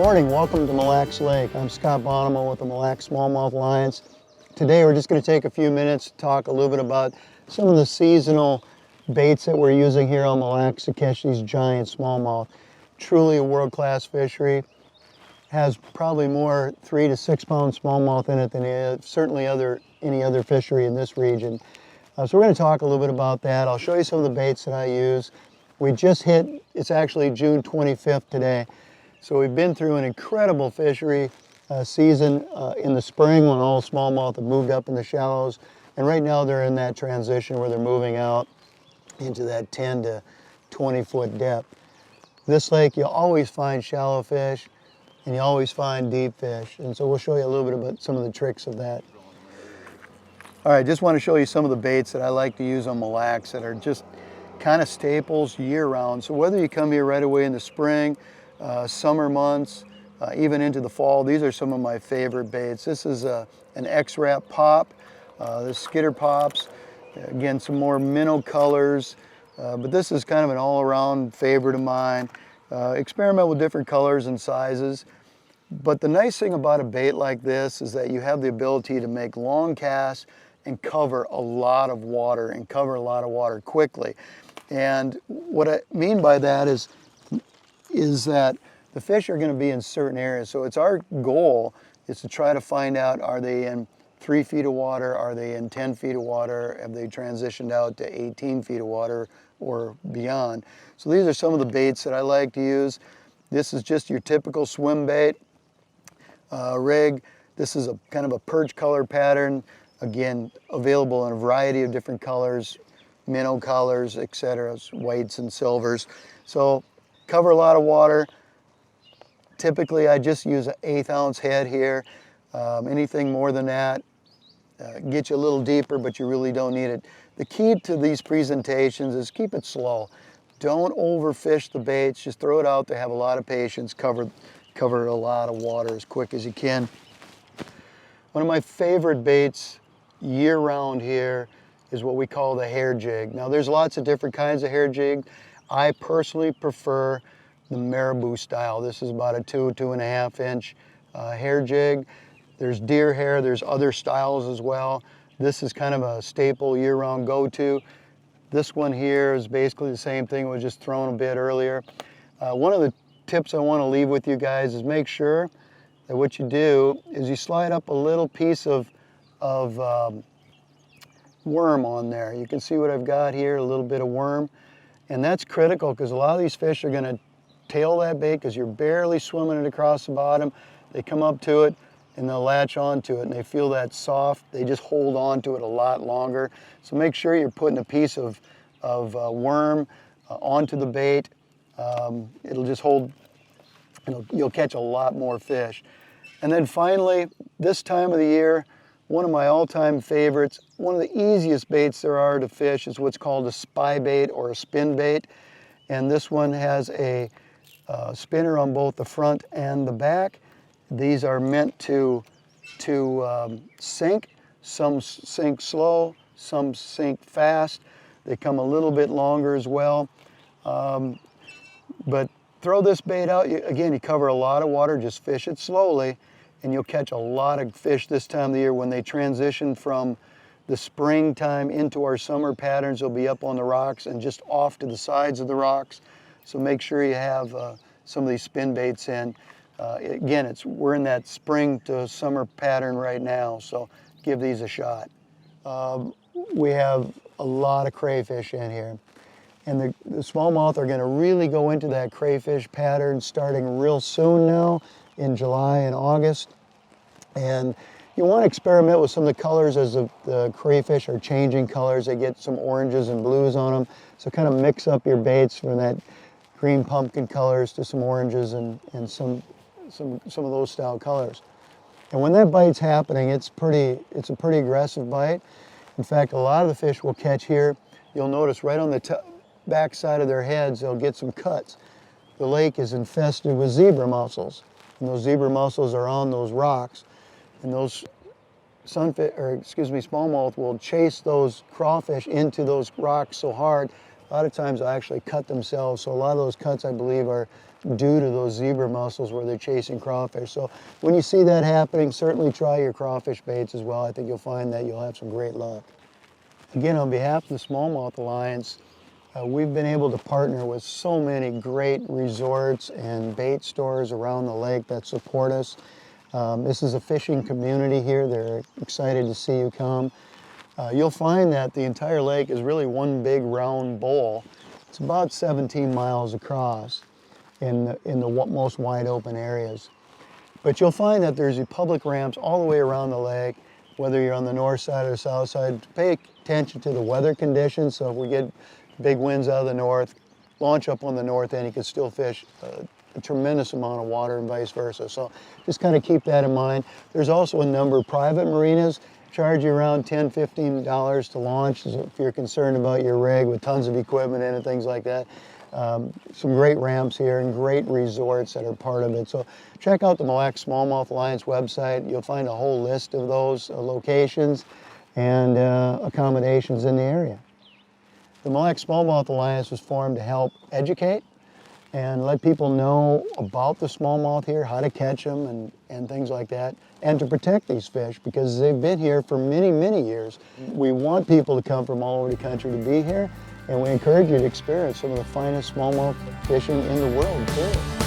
morning, welcome to Mille Lacs Lake. I'm Scott Bonnema with the Mille Lacs Smallmouth Alliance. Today we're just going to take a few minutes to talk a little bit about some of the seasonal baits that we're using here on Mille Lacs to catch these giant smallmouth. Truly a world-class fishery. Has probably more 3 to 6 pound smallmouth in it than certainly any other fishery in this region. So we're going to talk a little bit about that. I'll show you some of the baits that I use. We just hit, it's actually June 25th today. So we've been through an incredible fishery season in the spring when all smallmouth have moved up in the shallows. And right now they're in that transition where they're moving out into that 10 to 20 foot depth. This lake, you'll always find shallow fish and you always find deep fish. And so we'll show you a little bit about some of the tricks of that. All right, just want to show you some of the baits that I like to use on Mille Lacs that are just kind of staples year-round. So whether you come here right away in the spring, summer months, even into the fall, these are some of my favorite baits. This is an X-Wrap pop, the skitter pops. Again, some more minnow colors, but this is kind of an all-around favorite of mine. Experiment with different colors and sizes. But the nice thing about a bait like this is that you have the ability to make long casts and cover a lot of water quickly. And what I mean by that is that the fish are going to be in certain areas. So it's our goal is to try to find out, are they in 3 feet of water? Are they in 10 feet of water? Have they transitioned out to 18 feet of water or beyond? So these are some of the baits that I like to use. This is just your typical swim bait rig. This is a kind of a perch color pattern. Again, available in a variety of different colors, minnow colors, etc., whites and silvers. So cover a lot of water. Typically, I just use an 1/8 ounce head here. Anything more than that, get you a little deeper, but you really don't need it. The key to these presentations is keep it slow. Don't overfish the baits. Just throw it out there, have a lot of patience, cover a lot of water as quick as you can. One of my favorite baits year-round here is what we call the hair jig. Now, there's lots of different kinds of hair jig. I personally prefer the marabou style. This is about a 2.5 inch hair jig. There's deer hair, there's other styles as well. This is kind of a staple year-round go-to. This one here is basically the same thing, was just thrown a bit earlier. One of the tips I want to leave with you guys is make sure that what you do is you slide up a little piece of worm on there. You can see what I've got here, a little bit of worm. And that's critical because a lot of these fish are going to tail that bait because you're barely swimming it across the bottom. They come up to it and they'll latch onto it and they feel that soft. They just hold on to it a lot longer. So make sure you're putting a piece of worm onto the bait. It'll just hold, you'll catch a lot more fish. And then finally, this time of the year, one of my all-time favorites, one of the easiest baits there are to fish is what's called a spy bait or a spin bait. And this one has a spinner on both the front and the back. These are meant to sink. Some sink slow, some sink fast. They come a little bit longer as well. But throw this bait out. Again, you cover a lot of water, just fish it slowly, and you'll catch a lot of fish this time of the year. When they transition from the springtime into our summer patterns, they'll be up on the rocks and just off to the sides of the rocks. So make sure you have some of these spin baits in. Again, we're in that spring to summer pattern right now, so give these a shot. We have a lot of crayfish in here. And the smallmouth are going to really go into that crayfish pattern starting real soon now in July and August. And you want to experiment with some of the colors as the crayfish are changing colors. They get some oranges and blues on them. So kind of mix up your baits from that green pumpkin colors to some oranges and some of those style colors. And when that bite's happening, it's a pretty aggressive bite. In fact, a lot of the fish we'll catch here, you'll notice right on the back side of their heads, they'll get some cuts. The lake is infested with zebra mussels. And those zebra mussels are on those rocks. And those smallmouth will chase those crawfish into those rocks so hard, a lot of times they'll actually cut themselves. So a lot of those cuts, I believe, are due to those zebra mussels where they're chasing crawfish. So when you see that happening, certainly try your crawfish baits as well. I think you'll find that you'll have some great luck. Again, on behalf of the Smallmouth Alliance, we've been able to partner with so many great resorts and bait stores around the lake that support us. This is a fishing community here. They're excited to see you come. You'll find that the entire lake is really one big round bowl. It's about 17 miles across in the most wide open areas. But you'll find that there's public ramps all the way around the lake, whether you're on the north side or the south side. Pay attention to the weather conditions. So if we get big winds out of the north, launch up on the north end, you can still fish a tremendous amount of water and vice versa. So just kind of keep that in mind. There's also a number of private marinas, charge you around $10, $15 to launch if you're concerned about your rig with tons of equipment in it, things like that. Some great ramps here and great resorts that are part of it. So check out the Mille Lacs Smallmouth Alliance website. You'll find a whole list of those locations and accommodations in the area. The Mille Lacs Smallmouth Alliance was formed to help educate and let people know about the smallmouth here, how to catch them and things like that, and to protect these fish because they've been here for many, many years. We want people to come from all over the country to be here, and we encourage you to experience some of the finest smallmouth fishing in the world too.